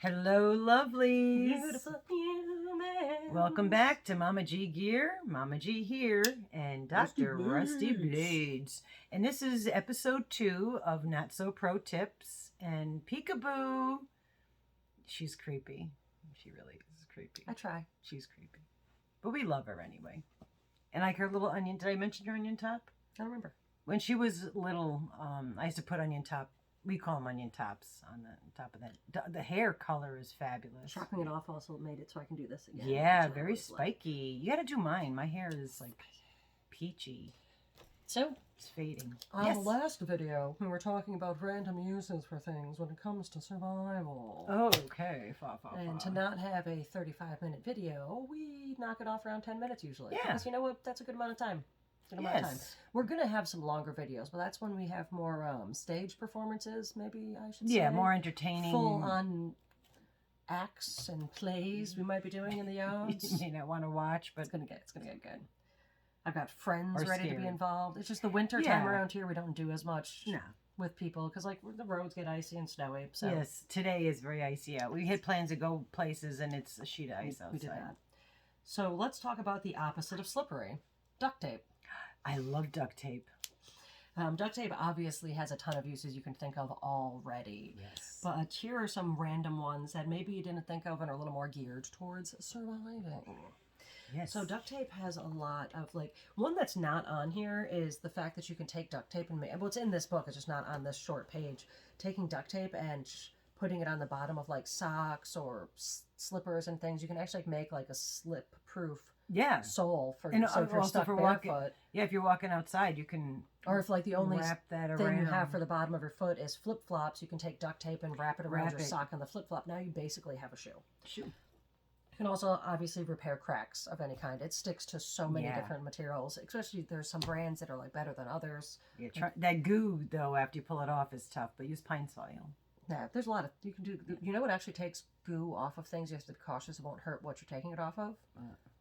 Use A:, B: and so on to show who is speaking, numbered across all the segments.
A: Hello, lovelies.
B: Beautiful human.
A: Welcome back to Mama G Gear. Mama G here and Dr. Rusty Blades. And this is episode 2 of Not So Pro Tips. And Peekaboo, she's creepy. She really is creepy.
B: I try.
A: She's creepy. But we love her anyway. And like her little onion. Did I mention her onion top?
B: I don't remember.
A: When she was little, I used to put onion top. We call them onion tops on the top of that. The hair color is fabulous.
B: Chopping it off also made it so I can do this again.
A: Yeah, very spiky. You got to do mine. My hair is like peachy.
B: So,
A: it's fading.
B: on the last video, we were talking about random uses for things when it comes to survival.
A: Oh, okay.
B: And to not have a 35-minute video, we knock it off around 10 minutes usually.
A: Yeah.
B: Because you know what? That's a good amount of time. We're going to have some longer videos, but that's when we have more stage performances, maybe I should say.
A: Yeah, more entertaining.
B: Full-on acts and plays we might be doing in the yards.
A: You may not want to watch, but
B: it's gonna get good. I've got friends
A: Or
B: ready to
A: scary.
B: be involved. It's just the winter time around here. We don't do as much
A: no.
B: with people because like the roads get icy and snowy. So
A: Yes, today is very icy out. We had plans to go places, and it's a sheet of ice outside.
B: we did that. So let's talk about the opposite of slippery: duct tape.
A: I love duct tape.
B: Duct tape obviously has a ton of uses you can think of already.
A: Yes.
B: But here are some random ones that maybe you didn't think of and are a little more geared towards surviving.
A: Yes.
B: So duct tape has a lot of like, one that's not on here is the fact that you can take duct tape and make, well, it's in this book, it's just not on this short page, taking duct tape and putting it on the bottom of like socks or slippers and things. You can actually make like a slip proof sole for, so if you're stuck barefoot.
A: Yeah, if you're walking outside, you can.
B: Or if like the only
A: wrap that
B: thing
A: around.
B: you have for the bottom of your foot is flip flops, you can take duct tape and wrap it around your sock on the flip flop. Now you basically have a shoe.
A: Shoe.
B: You can also obviously repair cracks of any kind. It sticks to so many different materials, especially there's some brands that are like better than others.
A: Yeah, that goo though after you pull it off is tough, but use pine soil.
B: Yeah, there's a lot of you can do. You know what actually takes goo off of things? You have to be cautious it won't hurt what you're taking it off of.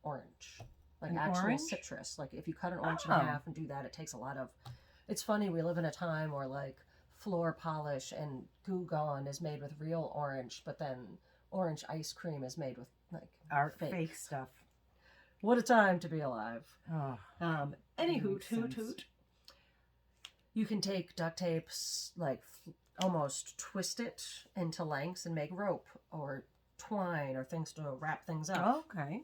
B: Orange, like actual
A: orange?
B: citrus. Like if you cut an orange in half and do that, it takes a lot of. It's funny, we live in a time where like floor polish and Goo Gone is made with real orange, but then orange ice cream is made with like
A: our fake stuff.
B: What a time to be alive.
A: Oh,
B: Any hoot. You can take duct tape, like almost twist it into lengths and make rope or twine or things to wrap things up.
A: Okay.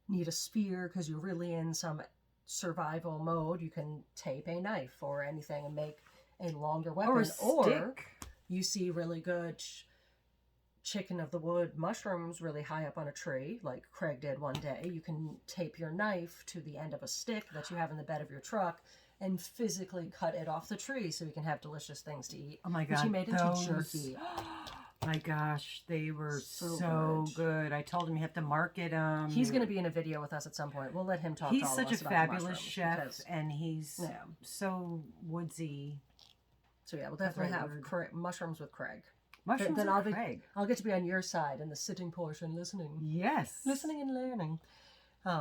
B: Need a spear because you're really in some survival mode. You can tape a knife or anything and make a longer weapon.
A: Or a stick.
B: You see really good chicken of the wood mushrooms really high up on a tree, like Craig did one day. You can tape your knife to the end of a stick that you have in the bed of your truck and physically cut it off the tree so you can have delicious things to eat.
A: Oh my God,
B: which he made into jerky.
A: My gosh, they were so good. I told him you have to market them.
B: He's going to be in a video with us at some point. We'll let him talk to all of us about
A: He's such a fabulous chef,
B: because,
A: and he's so woodsy.
B: So yeah, we'll definitely have mushrooms with Craig.
A: Mushrooms
B: then
A: with Craig.
B: I'll get to be on your side in the sitting portion, listening.
A: Yes.
B: Listening and learning.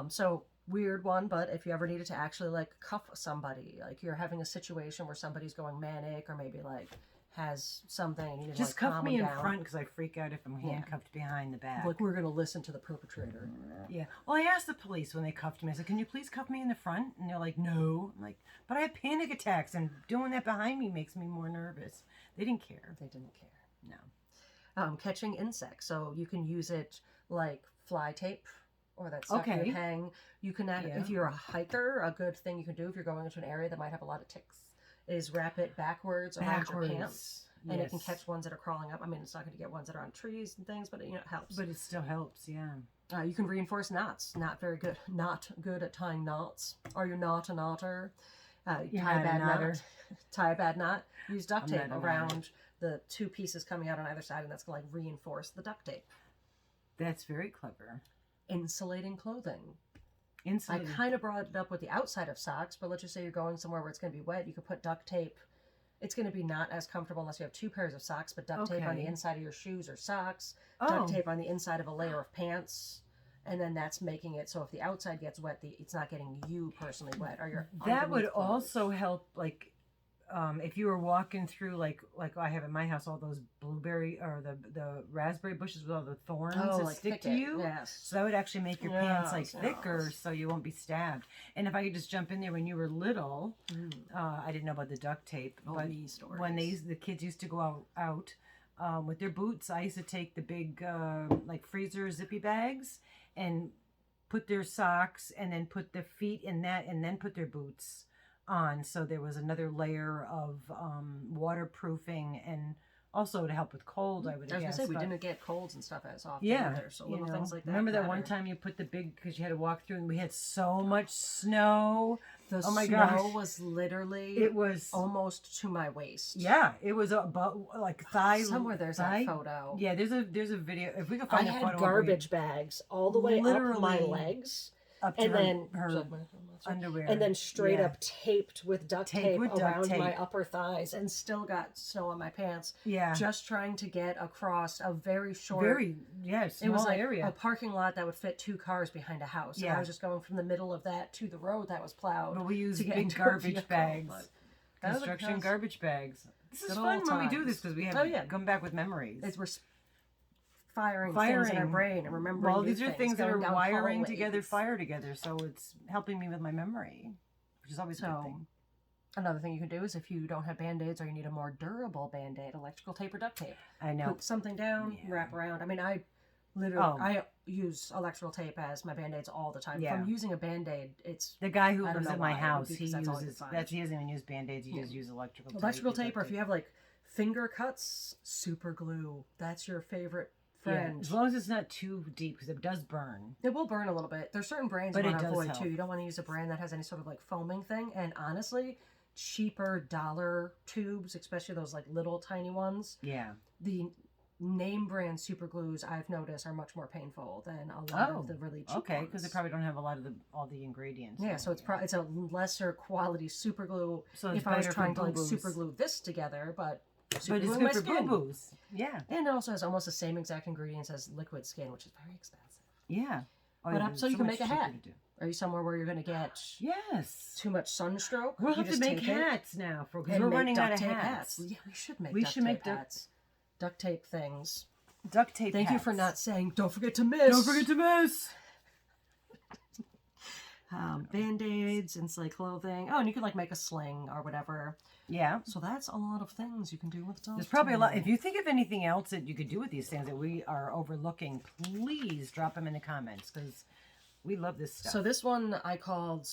B: So weird one, but if you ever needed to actually like cuff somebody, like you're having a situation where somebody's going manic or maybe like has something and you need to
A: just
B: like
A: cuff me in
B: down.
A: front because I freak out if I'm handcuffed behind the back.
B: Like we're going to listen to the perpetrator.
A: Yeah. Well, I asked the police when they cuffed me. I said, "Can you please cuff me in the front?" And they're like, "No." I'm like, "But I have panic attacks, and doing that behind me makes me more nervous." They didn't care.
B: They didn't care.
A: No.
B: Catching insects, so you can use it like fly tape or that stuff you hang. You can add, if you're a hiker, a good thing you can do if you're going into an area that might have a lot of ticks is wrap it backwards around your pants, and it can catch ones that are crawling up. I mean, it's not going to get ones that are on trees and things, but it helps.
A: But it still helps, yeah.
B: You can reinforce knots. Not very good. Not good at tying knots. Are you not a knotter? Tie a bad knot. Tie a bad knot. Use duct tape around the two pieces coming out on either side, and that's going to like reinforce the duct tape.
A: That's very clever.
B: Insulating clothing. I
A: Insulating.
B: kind of brought it up with the outside of socks, but let's just say you're going somewhere where it's going to be wet. You could put duct tape. It's going to be not as comfortable unless you have two pairs of socks, but duct tape on the inside of your shoes or socks. Duct tape on the inside of a layer of pants. And then that's making it so if the outside gets wet, it's not getting you personally wet. Or your
A: that would
B: clothes.
A: also help, like, if you were walking through like I have in my house, all those blueberry or the raspberry bushes with all the thorns that
B: like
A: stick to
B: thicket.
A: you.
B: Yes.
A: So that would actually make your pants like
B: Yes,
A: thicker,
B: yes.
A: so you won't be stabbed. And if I could just jump in there, when you were little, I didn't know about the duct tape, but
B: me stories.
A: when the kids used to go out with their boots, I used to take the big like freezer zippy bags and put their socks and then put their feet in that and then put their boots on, so there was another layer of waterproofing and also to help with cold, I would
B: I was
A: guess.
B: gonna say we
A: but
B: didn't get colds and stuff as often
A: yeah,
B: either, so
A: you
B: little
A: know,
B: things like that.
A: remember that one
B: matter.
A: time you put the big, because you had to walk through and we had so much snow.
B: The
A: Oh my
B: snow
A: gosh.
B: was literally
A: It was
B: almost to my waist.
A: yeah, it was about like thigh.
B: Somewhere there's
A: thigh.
B: that photo.
A: Yeah, there's a video. If we can
B: I
A: find a
B: had
A: photo,
B: garbage bags all the way up my
A: Literally
B: legs,
A: up to
B: and then
A: her underwear,
B: and then straight
A: Yeah.
B: up taped with duct
A: Taped
B: tape
A: with duct
B: around my
A: tape.
B: upper thighs, and still got snow on my pants.
A: Yeah,
B: Just trying to get across a very short.
A: very small
B: It was like
A: area.
B: a parking lot that would fit 2 cars behind a house. And
A: Yeah.
B: I was just going from the middle of that to the road that was plowed.
A: But we use
B: to get
A: big
B: into a
A: garbage
B: vehicle,
A: bags,
B: but that was a
A: construction
B: cause-
A: garbage bags. This is
B: Good
A: fun
B: old
A: when we do
B: times.
A: this because we have
B: Oh, yeah.
A: come back with memories.
B: We're firing things in our brain and remembering.
A: Well,
B: new
A: these are things that
B: going
A: are
B: down
A: wiring
B: hallways.
A: together, fire together. So it's helping me with my memory, which is always a good
B: So,
A: thing.
B: Another thing you can do is if you don't have Band-Aids or you need a more durable Band-Aid, electrical tape or duct tape.
A: I know.
B: Put something down,
A: Yeah.
B: wrap around. I mean, I literally
A: Oh.
B: I use electrical tape as my Band-Aids all the time.
A: Yeah.
B: If I'm using a Band-Aid, it's
A: The guy who
B: I don't
A: lives
B: know
A: at my
B: why,
A: house,
B: because
A: he
B: that's all I
A: uses
B: could find.
A: he doesn't even use Band-Aids. He
B: Yeah.
A: just uses electrical
B: electrical
A: tape.
B: tape, or if you have like finger cuts, super glue. That's your favorite
A: Yeah,
B: friend.
A: as long as it's not too deep, because it does burn.
B: It will burn a little bit. There's certain brands
A: But
B: you
A: it
B: want to
A: does
B: avoid
A: help.
B: too. You don't want to use a brand that has any sort of like foaming thing. And honestly, cheaper dollar tubes, especially those like little tiny ones,
A: Yeah.
B: the name brand super glues I've noticed are much more painful than a lot of the really cheap
A: Okay,
B: ones.
A: because they probably don't have a lot of all the ingredients.
B: Yeah,
A: in
B: so it's
A: here.
B: it's a lesser quality super glue.
A: So it's
B: if I was
A: better for
B: trying to like
A: boo-boos.
B: super glue this together, but
A: But it's
B: gluing
A: good
B: my
A: for
B: skin.
A: boo-boos. Yeah.
B: And it also has almost the same exact ingredients as liquid skin, which is very expensive.
A: Yeah. Oh,
B: But
A: yeah,
B: so
A: it's
B: you can
A: much
B: make a
A: cheaper
B: hat.
A: to do.
B: Are you somewhere where you're going to get
A: Yes.
B: too much sunstroke?
A: We'll
B: You
A: have to
B: just
A: make
B: take it
A: hats now because
B: and
A: we're
B: make
A: running out
B: duct
A: of
B: tape
A: hats.
B: Yeah, we should make
A: We
B: duct
A: should make
B: tape
A: duct-
B: hats. Duct tape things.
A: Duct tape.
B: Thank you
A: hats.
B: for not saying, don't forget to miss.
A: Don't forget to miss.
B: Band-Aids, insulated clothing. Oh, and you can like make a sling or whatever.
A: Yeah.
B: So that's a lot of things you can do with duct
A: There's probably a lot.
B: tape.
A: If you think of anything else that you could do with these things that we are overlooking, please drop them in the comments because we love this stuff.
B: So this one I called,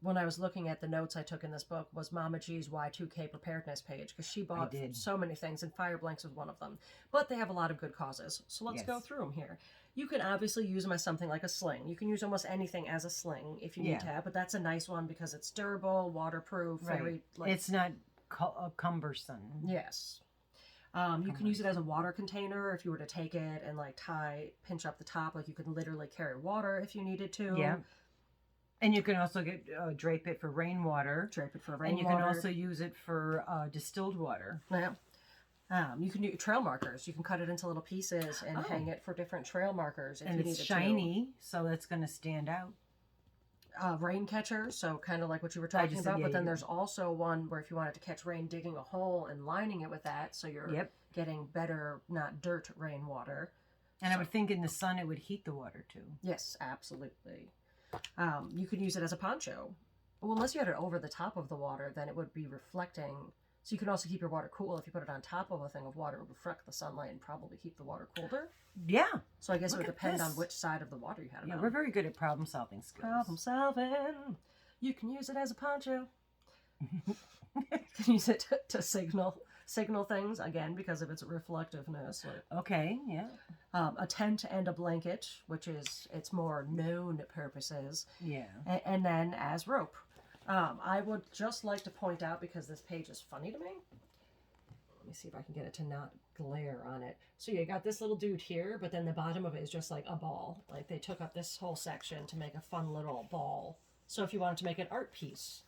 B: when I was looking at the notes I took in this book, was Mama G's Y2K preparedness page, because she bought
A: did.
B: so many things, and fire blanks was one of them. But they have a lot of good causes. So let's go
A: Yes.
B: through them here. You can obviously use them as something like a sling. You can use almost anything as a sling if you
A: Yeah.
B: need to have, but that's a nice one because it's durable, waterproof,
A: Right.
B: very like,
A: It's not cumbersome.
B: yes. You can use it as a water container if you were to take it and like pinch up the top. Like you could literally carry water if you needed to.
A: Yeah. And you can also get drape it for rainwater.
B: Drape it for
A: And
B: rainwater.
A: you can also use it for distilled water.
B: Yeah. You can do trail markers. You can cut it into little pieces and
A: Oh.
B: hang it for different trail markers if
A: And
B: you
A: it's
B: needed
A: shiny, so that's going to stand out.
B: to. Rain catcher, so kind of like what you were
A: I
B: talking
A: just said,
B: about.
A: yeah,
B: But then
A: you-
B: there's also one where if you wanted to catch rain, digging a hole and lining it with that, so you're
A: Yep.
B: getting better, not dirt rainwater.
A: And I would think in the sun it would heat the water too.
B: Yes, absolutely. You could use it as a poncho. Well, unless you had it over the top of the water, then it would be reflecting. So you can also keep your water cool. If you put it on top of a thing of water, it would reflect the sunlight and probably keep the water colder.
A: Yeah.
B: So I guess
A: Look
B: it would
A: at
B: depend on
A: this.
B: which side of the water you had it
A: Yeah,
B: on.
A: we're very good at problem solving skills.
B: Problem solving. You can use it as a poncho. You can use it to signal things, again, because of its reflectiveness.
A: Okay, yeah.
B: A tent and a blanket, which is its more known purposes.
A: Yeah.
B: And then as rope. I would just like to point out, because this page is funny to me. Let me see if I can get it to not glare on it. So you got this little dude here, but then the bottom of it is just like a ball. Like they took up this whole section to make a fun little ball. So if you wanted to make an art piece.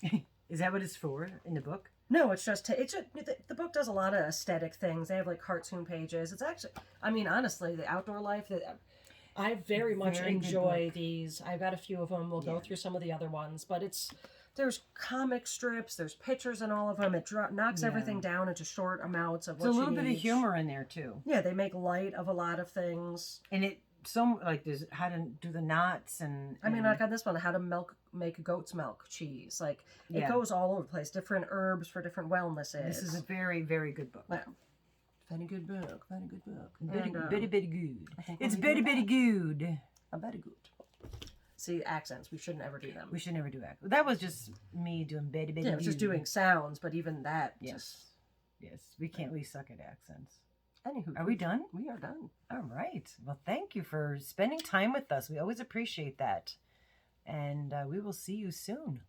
A: Is that what it's for in the book?
B: No, it's just, the book does a lot of aesthetic things. They have like cartoon pages. It's actually, I mean, honestly, the outdoor life, I very much
A: Very good
B: enjoy
A: book.
B: these. I've got a few of them. We'll go
A: Yeah.
B: through some of the other ones, but it's there's comic strips, there's pictures in all of them. It knocks
A: Yeah.
B: everything down into short amounts of what
A: There's a
B: you
A: little bit
B: need.
A: of humor in there too.
B: Yeah, they make light of a lot of things.
A: And there's how to do the knots and
B: I mean, like on this one, how to make goat's milk cheese. Like, it
A: Yeah.
B: goes all over the place. Different herbs for different wellnesses.
A: This is a very, very good book.
B: Yeah. Very good book. Very good book.
A: Very,
B: And,
A: very, very good.
B: I think
A: It's
B: we'll
A: very,
B: leave it
A: very
B: at
A: good.
B: that. Very good. See, accents. We shouldn't ever do them.
A: We should never do that. That was just me doing very, very good.
B: Yeah, it was just doing sounds, but even that.
A: Yes. Yes. We suck at accents.
B: Anywho.
A: Are we done?
B: We are done.
A: All right. Well, thank you for spending time with us. We always appreciate that. And we will see you soon.